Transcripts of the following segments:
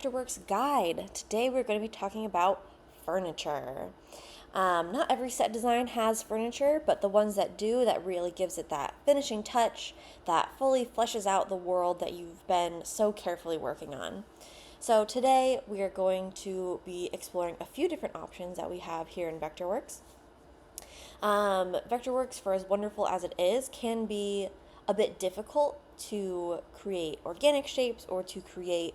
VectorWorks guide. Today we're going to be talking about furniture. Not every set design has furniture, but the ones that do, that really gives it that finishing touch that fully fleshes out the world that you've been so carefully working on. So today we are going to be exploring a few different options that we have here in VectorWorks. VectorWorks, for as wonderful as it is, can be a bit difficult to create organic shapes or to create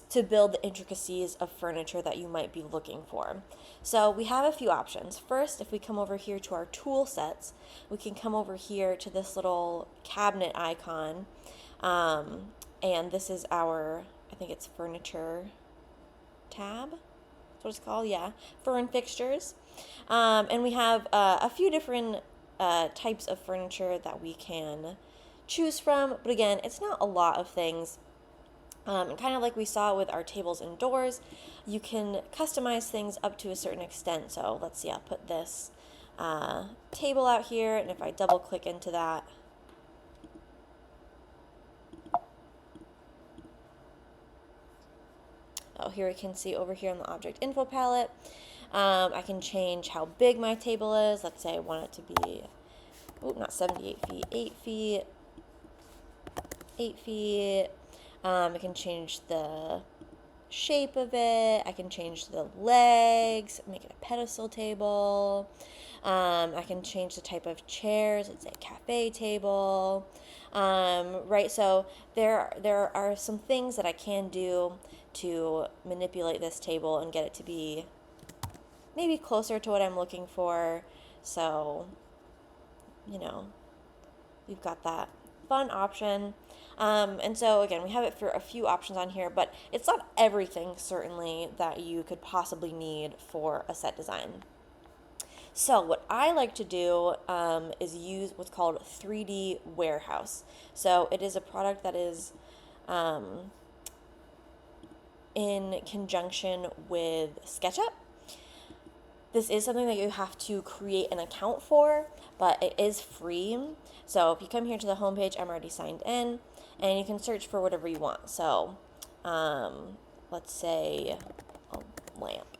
to build the intricacies of furniture that you might be looking for. So we have a few options. First, if we come over here to our tool sets, we can come over here to this little cabinet icon, and this is our, I think it's furniture tab. That's what it's called, yeah, fern fixtures. And we have a few different types of furniture that we can choose from, but again, it's not a lot of things. And kind of like we saw with our tables and doors, you can customize things up to a certain extent. So let's see, I'll put this table out here, and if I double click into that, here we can see over here on the object info palette, I can change how big my table is. Let's say I want it to be, not 78 feet, 8 feet, 8 feet. I can change the shape of it. I can change the legs, make it a pedestal table. I can change the type of chairs. Let's say a cafe table. Right, so there are some things that I can do to manipulate this table and get it to be maybe closer to what I'm looking for. So, we've got that fun option. And so again, we have it for a few options on here, but it's not everything certainly that you could possibly need for a set design. So what I like to do is use what's called 3D Warehouse. So it is a product that is in conjunction with SketchUp. This is something that you have to create an account for, but it is free. So if you come here to the homepage, I'm already signed in, and you can search for whatever you want. So let's say a lamp.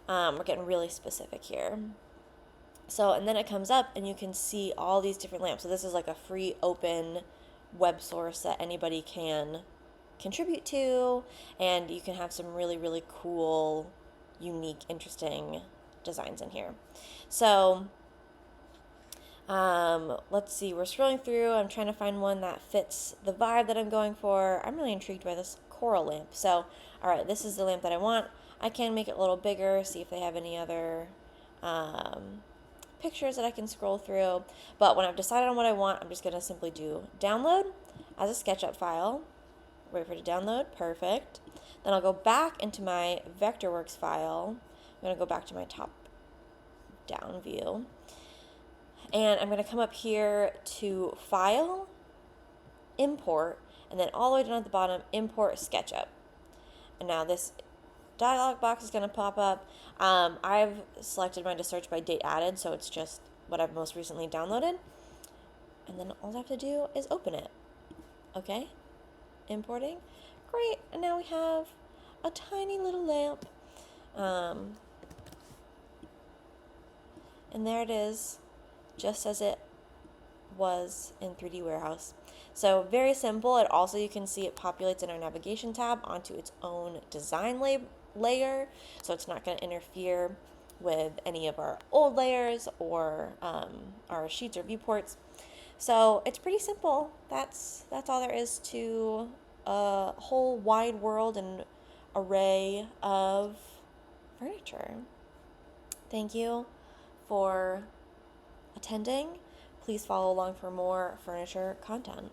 We're getting really specific here. So, and then it comes up and you can see all these different lamps. So this is like a free open web source that anybody can contribute to, and you can have some really, really cool, unique, interesting designs in here. So let's see, we're scrolling through. I'm trying to find one that fits the vibe that I'm going for. I'm really intrigued by this coral lamp. So, all right, this is the lamp that I want. I can make it a little bigger, see if they have any other pictures that I can scroll through. But when I've decided on what I want, I'm just going to simply do download as a SketchUp file. Wait for it to download. Perfect. Then I'll go back into my VectorWorks file. I'm going to go back to my top down view. And I'm going to come up here to File, Import, and then all the way down at the bottom, Import SketchUp. And now this dialog box is going to pop up. I've selected mine to search by date added, so it's just what I've most recently downloaded. And then all I have to do is open it. Okay, importing. Great, and now we have a tiny little lamp. And there it is, just as it was in 3D Warehouse. So very simple. It also, you can see it populates in our navigation tab onto its own design layer, so it's not going to interfere with any of our old layers or our sheets or viewports. So it's pretty simple. That's all there is to a whole wide world and array of furniture. Thank you for attending. Please follow along for more furniture content.